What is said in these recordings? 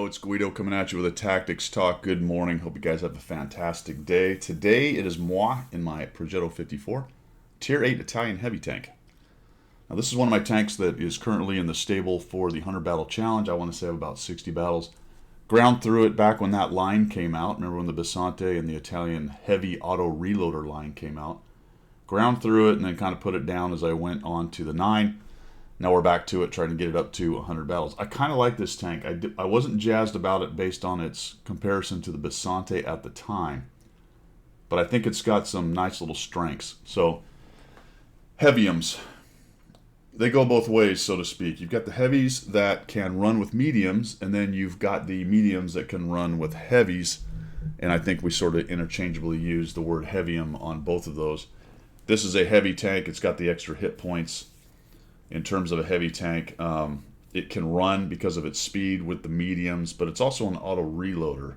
Yo, it's Guido coming at you with a Tactics Talk. Good morning. Hope you guys have a fantastic day. Today it is moi in my Progetto 54, Tier 8 Italian Heavy Tank. Now this is one of my tanks that is currently in the stable for the 100 Battle Challenge. I want to say about 60 battles. Ground through it back when that line came out. Remember when the Bisante and the Italian Heavy Auto Reloader line came out. Ground through it and then kind of put it down as I went on to the 9. Now we're back to it, trying to get it up to 100 battles. I kind of like this tank. I wasn't jazzed about it based on its comparison to the Bisante at the time, but I think it's got some nice little strengths. So, heaviums. They go both ways, so to speak. You've got the heavies that can run with mediums, and then you've got the mediums that can run with heavies, and I think we sort of interchangeably use the word heavium on both of those. This is a heavy tank. It's got the extra hit points. In terms of a heavy tank, it can run because of its speed with the mediums, but it's also an auto reloader.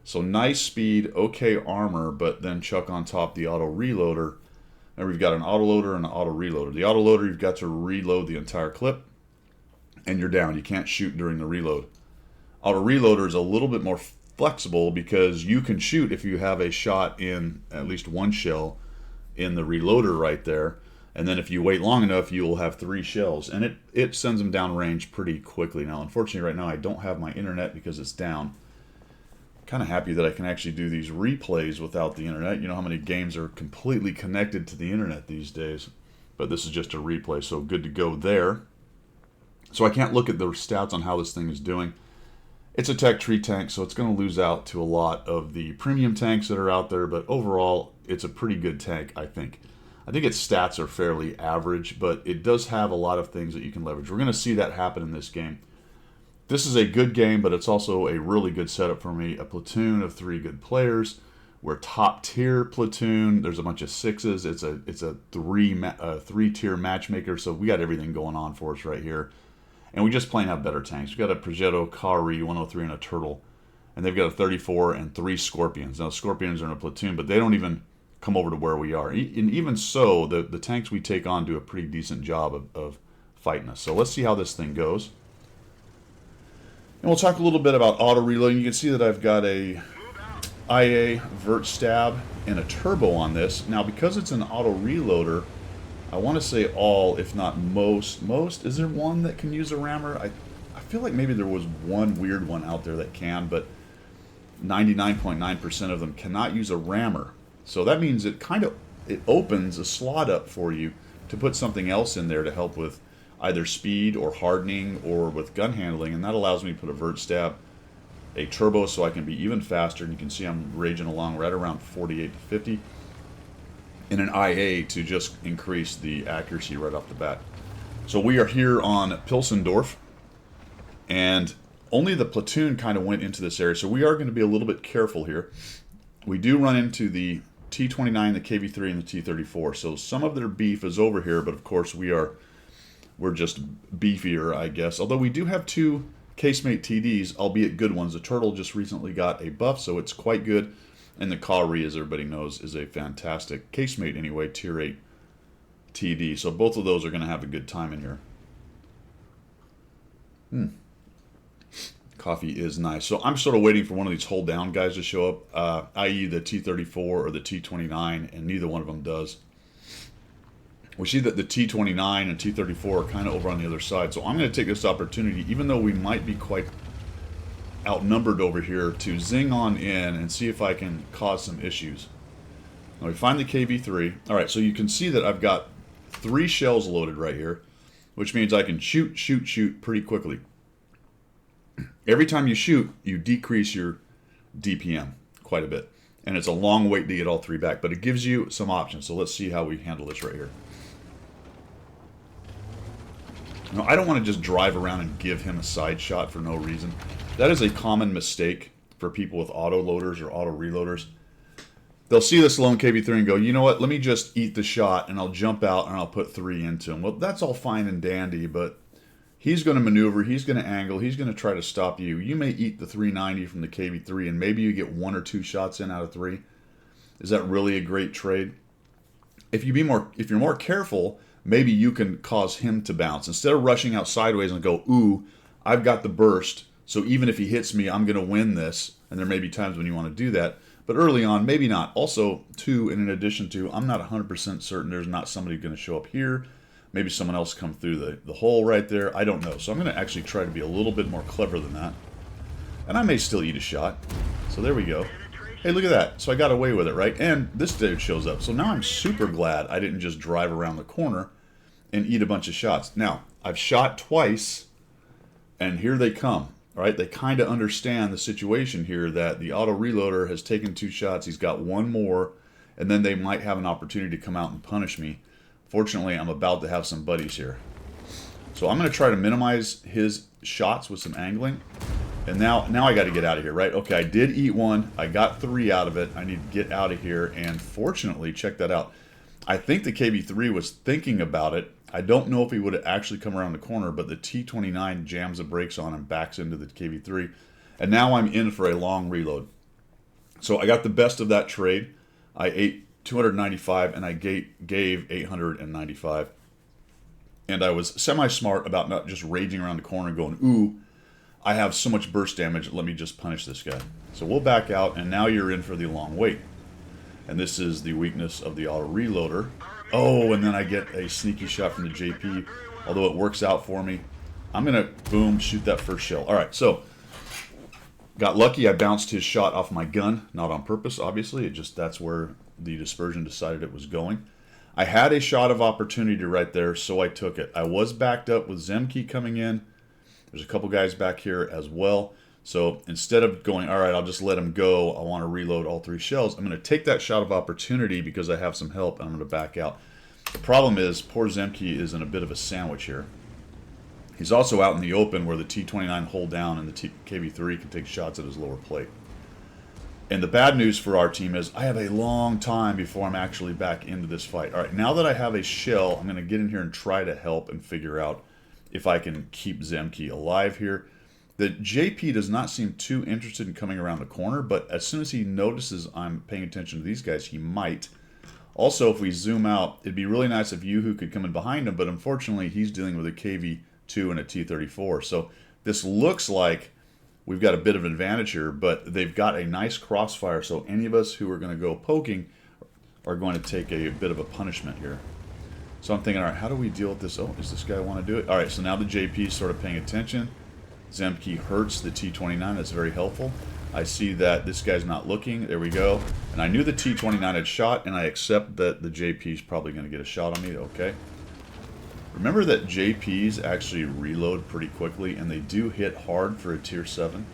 So nice speed, okay armor, but then chuck on top the auto reloader. And we've got an auto loader and an auto reloader. The auto loader, you've got to reload the entire clip, and you're down. You can't shoot during the reload. Auto reloader is a little bit more flexible because you can shoot if you have a shot in at least one shell in the reloader right there. And then if you wait long enough, you'll have 3 shells. And it sends them down range pretty quickly. Now, unfortunately, right now I don't have my internet because it's down. Kind of happy that I can actually do these replays without the internet. You know how many games are completely connected to the internet these days. But this is just a replay, so good to go there. So I can't look at the stats on how this thing is doing. It's a tech tree tank, so it's going to lose out to a lot of the premium tanks that are out there. But overall, it's a pretty good tank, I think. I think its stats are fairly average, but it does have a lot of things that you can leverage. We're going to see that happen in this game. This is a good game, but it's also a really good setup for me. A platoon of 3 good players. We're top tier platoon. There's a bunch of 6s. It's a 3-tier matchmaker, so we got everything going on for us right here. And we just plain have better tanks. We've got a Progetto Kari 103 and a Turtle, and they've got a 34 and 3 Scorpions. Now, Scorpions are in a platoon, but they don't even come over to where we are. And even so, the tanks we take on do a pretty decent job of fighting us. So let's see how this thing goes. And we'll talk a little bit about auto reloading. You can see that I've got a IA vert stab and a turbo on this. Now, because it's an auto reloader, I want to say all, if not most. Is there one that can use a rammer? I feel like maybe there was one weird one out there that can, but 99.9% of them cannot use a rammer. So that means it opens a slot up for you to put something else in there to help with either speed or hardening or with gun handling, and that allows me to put a vert stab, a turbo so I can be even faster, and you can see I'm raging along right around 48 to 50, and an IA to just increase the accuracy right off the bat. So we are here on Pilsendorf, and only the platoon kind of went into this area, so we are going to be a little bit careful here. We do run into the T29, the KV3, and the T34. So some of their beef is over here, but of course we're just beefier, I guess. Although we do have 2 casemate TDs, albeit good ones. The Turtle just recently got a buff, so it's quite good. And the Kari, as everybody knows, is a fantastic casemate anyway, Tier 8 TD. So both of those are going to have a good time in here. Coffee is nice. So I'm sort of waiting for one of these hold down guys to show up, i.e. the T34 or the T29, and neither one of them does. We see that the T29 and T34 are kind of over on the other side. So I'm going to take this opportunity, even though we might be quite outnumbered over here, to zing on in and see if I can cause some issues. Now we find the KV3. All right, so you can see that I've got 3 shells loaded right here, which means I can shoot pretty quickly. Every time you shoot, you decrease your DPM quite a bit. And it's a long wait to get all 3 back, but it gives you some options. So let's see how we handle this right here. Now, I don't want to just drive around and give him a side shot for no reason. That is a common mistake for people with auto loaders or auto reloaders. They'll see this lone KV3 and go, you know what, let me just eat the shot and I'll jump out and I'll put 3 into him. Well, that's all fine and dandy, but he's going to maneuver, he's going to angle, he's going to try to stop you. You may eat the 390 from the KV3 and maybe you get 1 or 2 shots in out of 3. Is that really a great trade? If you're more careful, maybe you can cause him to bounce. Instead of rushing out sideways and go, ooh, I've got the burst, So even if he hits me, I'm going to win this. And there may be times when you want to do that. But early on, maybe not. Also, too, and in addition to, I'm not 100% certain there's not somebody going to show up here. Maybe someone else come through the hole right there. I don't know. So I'm going to actually try to be a little bit more clever than that. And I may still eat a shot. So there we go. Hey, look at that. So I got away with it, right? And this dude shows up. So now I'm super glad I didn't just drive around the corner and eat a bunch of shots. Now, I've shot twice, and here they come. All right, they kind of understand the situation here that the auto reloader has taken 2 shots. He's got 1 more, and then they might have an opportunity to come out and punish me. Fortunately, I'm about to have some buddies here. So I'm going to try to minimize his shots with some angling. And now I got to get out of here, right? Okay, I did eat 1. I got 3 out of it. I need to get out of here. And fortunately, check that out. I think the KB3 was thinking about it. I don't know if he would have actually come around the corner, but the T29 jams the brakes on and backs into the KB3. And now I'm in for a long reload. So I got the best of that trade. I ate 295 and I gave 895. And I was semi-smart about not just raging around the corner and going, ooh, I have so much burst damage, let me just punish this guy. So we'll back out, and now you're in for the long wait. And this is the weakness of the auto reloader. Oh, and then I get a sneaky shot from the JP, although it works out for me. I'm going to, boom, shoot that first shell. All right, so got lucky. I bounced his shot off my gun, not on purpose, obviously. It just, that's where the dispersion decided it was going. I had a shot of opportunity right there, so I took it. I was backed up with Zemke coming in. There's a couple guys back here as well. So instead of going, all right, I'll just let him go, I want to reload all 3 shells, I'm going to take that shot of opportunity because I have some help, and I'm going to back out. The problem is, poor Zemke is in a bit of a sandwich here. He's also out in the open where the T29 hold down and the KB3 can take shots at his lower plate. And the bad news for our team is I have a long time before I'm actually back into this fight. All right, now that I have a shell, I'm going to get in here and try to help and figure out if I can keep Zemke alive here. The JP does not seem too interested in coming around the corner, but as soon as he notices I'm paying attention to these guys, he might. Also, if we zoom out, it'd be really nice if Yoo-Hoo could come in behind him, but unfortunately, he's dealing with a KV2 and a T34. So this looks like we've got a bit of an advantage here, but they've got a nice crossfire, so any of us who are going to go poking are going to take a bit of a punishment here. So I'm thinking, all right, how do we deal with this? Oh, does this guy want to do it? All right, so now the JP is sort of paying attention. Zemke hurts the T29. That's very helpful. I see that this guy's not looking. There we go. And I knew the T29 had shot, and I accept that the JP is probably going to get a shot on me. Okay. Remember that JPs actually reload pretty quickly, and they do hit hard for a tier 7.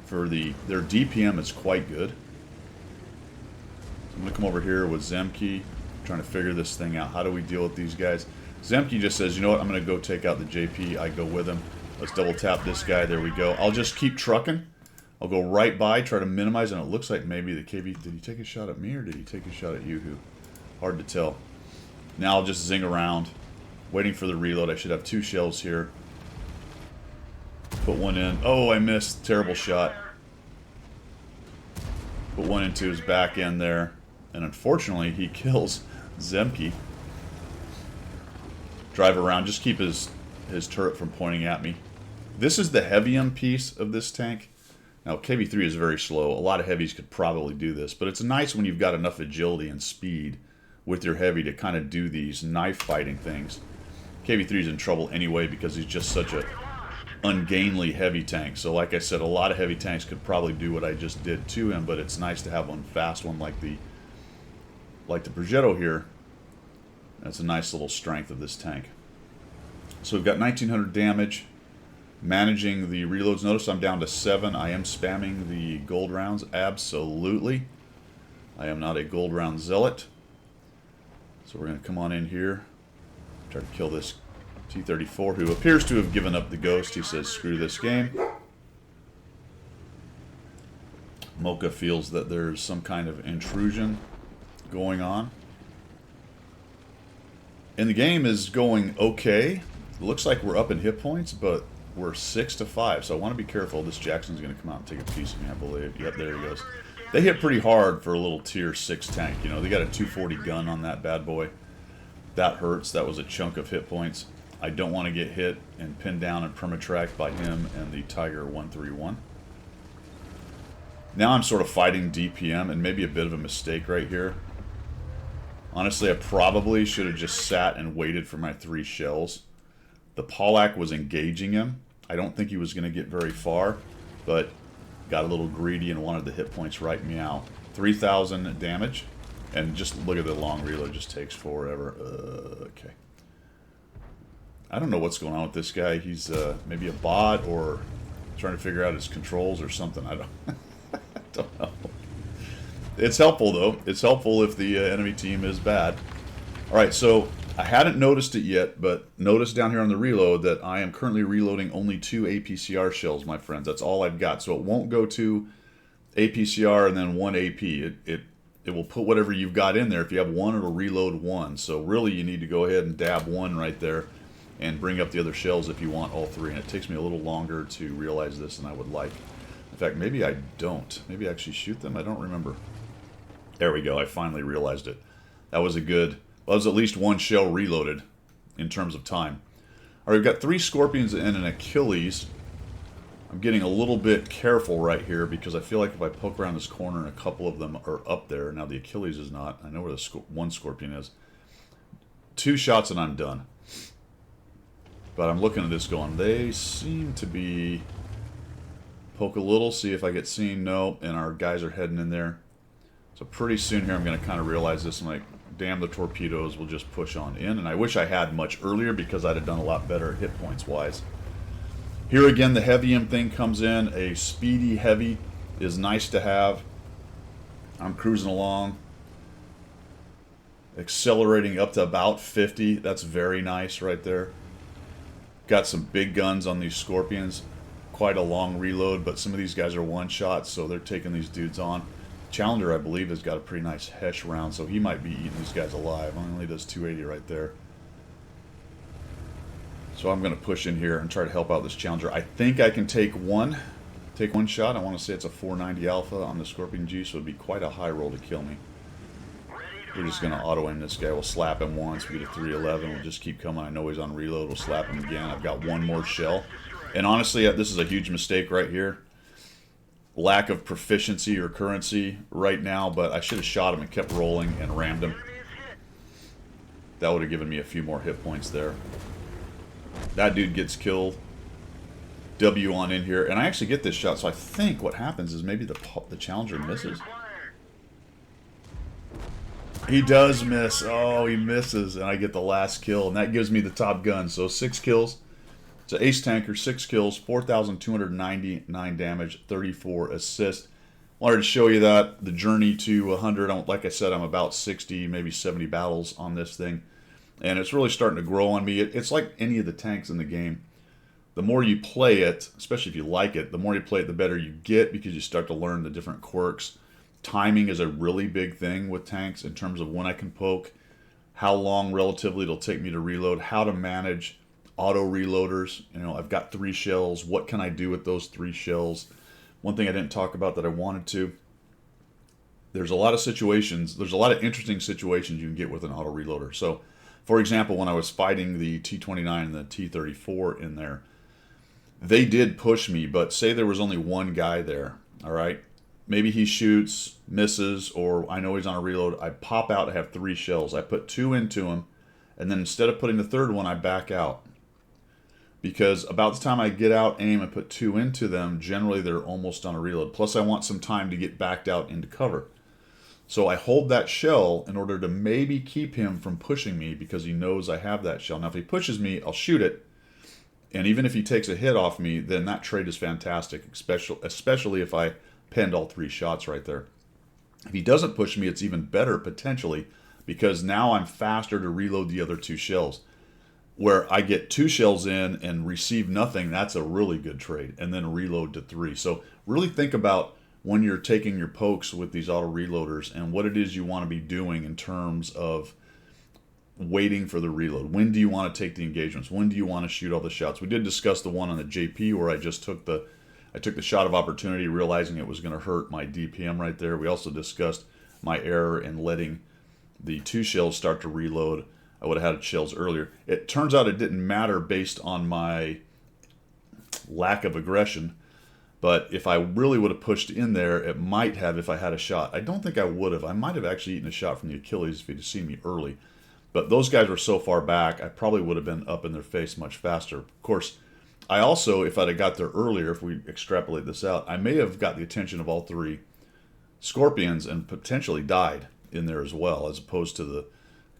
For their DPM is quite good. So I'm going to come over here with Zemke, trying to figure this thing out. How do we deal with these guys? Zemke just says, you know what, I'm going to go take out the JP. I go with him. Let's double tap this guy. There we go. I'll just keep trucking. I'll go right by, try to minimize, and it looks like maybe the KB... Did he take a shot at me, or did he take a shot at Yoo-Hoo? Hard to tell. Now I'll just zing around, waiting for the reload. I should have 2 shells here. Put 1 in. Oh, I missed. Terrible shot. Put 1 into his back end there. And unfortunately, he kills Zemke. Drive around. Just keep his turret from pointing at me. This is the heavium piece of this tank. Now, KB3 is very slow. A lot of heavies could probably do this, but it's nice when you've got enough agility and speed with your heavy to kind of do these knife fighting things. KB3 is in trouble anyway because he's just such a ungainly heavy tank. So like I said, a lot of heavy tanks could probably do what I just did to him, but it's nice to have one fast one like the Progetto here. That's a nice little strength of this tank. So we've got 1900 damage. Managing the reloads. Notice I'm down to 7. I am spamming the gold rounds. Absolutely. I am not a gold round zealot. So we're going to come on in here. Try to kill this T-34, who appears to have given up the ghost. He says, screw this game. Mocha feels that there's some kind of intrusion going on. And the game is going okay. It looks like we're up in hit points, but we're 6-5, so I want to be careful. This Jackson's going to come out and take a piece of me, I believe. Yep, there he goes. They hit pretty hard for a little tier 6 tank. You know, they got a 240 gun on that bad boy. That hurts. That was a chunk of hit points. I don't want to get hit and pinned down and permatracked by him and the Tiger 131. Now I'm sort of fighting DPM, and maybe a bit of a mistake right here. Honestly, I probably should have just sat and waited for my 3 shells. The Pollack was engaging him. I don't think he was going to get very far, but got a little greedy and wanted the hit points right meow. 3,000 damage, and just look at the long reload, just takes forever. Okay. I don't know what's going on with this guy. He's maybe a bot or trying to figure out his controls or something. I don't, I don't know. It's helpful, though. It's helpful if the enemy team is bad. All right, so I hadn't noticed it yet, but notice down here on the reload that I am currently reloading only 2 APCR shells, my friends. That's all I've got. So it won't go to APCR and then 1 AP. It will put whatever you've got in there. If you have 1, it'll reload 1. So really you need to go ahead and dab 1 right there and bring up the other shells if you want all 3. And it takes me a little longer to realize this than I would like. In fact, maybe I don't. Maybe I actually shoot them. I don't remember. There we go. I finally realized it. That was a good... Well, that was at least 1 shell reloaded in terms of time. All right, we've got 3 Scorpions and an Achilles. I'm getting a little bit careful right here because I feel like if I poke around this corner and a couple of them are up there. Now the Achilles is not. I know where the 1 Scorpion is. 2 shots and I'm done. But I'm looking at this going, they seem to be... Poke a little, see if I get seen. No, and our guys are heading in there. So pretty soon here I'm going to kind of realize this. I'm like, damn the torpedoes, we'll just push on in. And I wish I had much earlier because I'd have done a lot better hit points wise. Here again, the heavy M thing comes in. A speedy heavy is nice to have. I'm cruising along. Accelerating up to about 50. That's very nice right there. Got some big guns on these Scorpions. Quite a long reload, but some of these guys are one-shots, so they're taking these dudes on. Challenger, I believe, has got a pretty nice Hesh round, so he might be eating these guys alive. Only does 280 right there. So I'm going to push in here and try to help out this Challenger. I think I can take one shot. I want to say it's a 490 Alpha on the Scorpion G, so it'd be quite a high roll to kill me. We're just going to auto-aim this guy. We'll slap him once. We get a 311. We'll just keep coming. I know he's on reload. We'll slap him again. I've got 1 more shell. And honestly, this is a huge mistake right here. Lack of proficiency or currency right now, but I should have shot him and kept rolling and rammed him. That would have given me a few more hit points there. That dude gets killed. W on in here. And I actually get this shot, so I think what happens is maybe the Challenger misses. He does miss. Oh, he misses, and I get the last kill, and that gives me the top gun. So 6 kills. It's an ace tanker, 6 kills, 4,299 damage, 34 assists. Wanted to show you that, the journey to 100. Like I said, I'm about 60, maybe 70 battles on this thing. And it's really starting to grow on me. It's like any of the tanks in the game. The more you play it, especially if you like it, the more you play it, the better you get because you start to learn the different quirks. Timing is a really big thing with tanks in terms of when I can poke, how long relatively it'll take me to reload, how to manage auto reloaders. You know, I've got 3 shells. What can I do with those 3 shells? One thing I didn't talk about that I wanted to, there's a lot of situations, there's a lot of interesting situations you can get with an auto reloader. So, for example, when I was fighting the T-29 and the T-34 in there, they did push me, but say there was only 1 guy there, all right? Maybe he shoots, misses, or I know he's on a reload. I pop out, I have 3 shells. I put 2 into him, and then instead of putting the 3rd one, I back out. Because about the time I get out, aim, and put 2 into them, generally they're almost on a reload. Plus I want some time to get backed out into cover. So I hold that shell in order to maybe keep him from pushing me because he knows I have that shell. Now if he pushes me, I'll shoot it. And even if he takes a hit off me, then that trade is fantastic, especially if I penned all 3 shots right there. If he doesn't push me, it's even better potentially because now I'm faster to reload the other 2 shells. Where I get 2 shells in and receive nothing, that's a really good trade. And then reload to 3. So really think about when you're taking your pokes with these auto reloaders and what it is you want to be doing in terms of waiting for the reload. When do you want to take the engagements? When do you want to shoot all the shots? We did discuss the one on the JP where I just took the shot of opportunity, realizing it was going to hurt my DPM right there. We also discussed my error in letting the 2 shells start to reload. I would have had shells earlier. It turns out it didn't matter based on my lack of aggression. But if I really would have pushed in there, it might have if I had a shot. I don't think I would have. I might have actually eaten a shot from the Achilles if he'd have seen me early. But those guys were so far back, I probably would have been up in their face much faster. Of course, I also, if I'd have got there earlier, if we extrapolate this out, I may have got the attention of all 3 Scorpions and potentially died in there as well, as opposed to the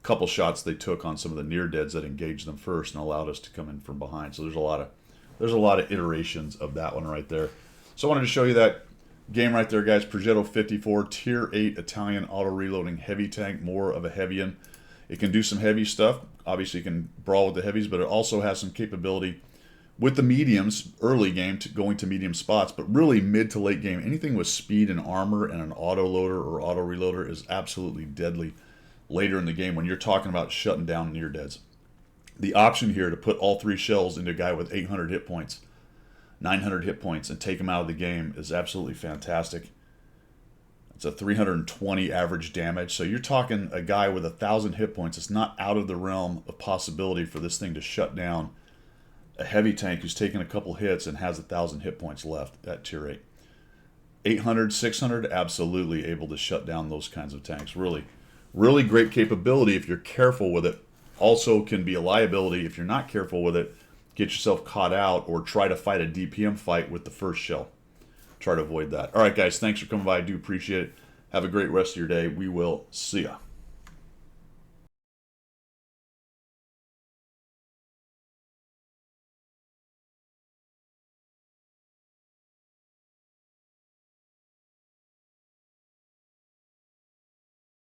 couple shots they took on some of the near deads that engaged them first and allowed us to come in from behind. So there's a lot of iterations of that one right there. So I wanted to show you that game right there, guys. Progetto 54, Tier 8 Italian auto-reloading heavy tank, more of a heavy-in. It can do some heavy stuff. Obviously, you can brawl with the heavies, but it also has some capability with the mediums, early game, to going to medium spots, but really mid to late game, anything with speed and armor and an auto-loader or auto-reloader is absolutely deadly later in the game when you're talking about shutting down near-deads. The option here to put all 3 shells into a guy with 800 hit points, 900 hit points, and take him out of the game is absolutely fantastic. It's a 320 average damage, so you're talking a guy with 1,000 hit points. It's not out of the realm of possibility for this thing to shut down a heavy tank who's taken a couple hits and has 1,000 hit points left at Tier 8. 800, 600, absolutely able to shut down those kinds of tanks. Really, really great capability if you're careful with it. Also can be a liability if you're not careful with it. Get yourself caught out or try to fight a DPM fight with the first shell. Try to avoid that. All right, guys, thanks for coming by. I do appreciate it. Have a great rest of your day. We will see ya.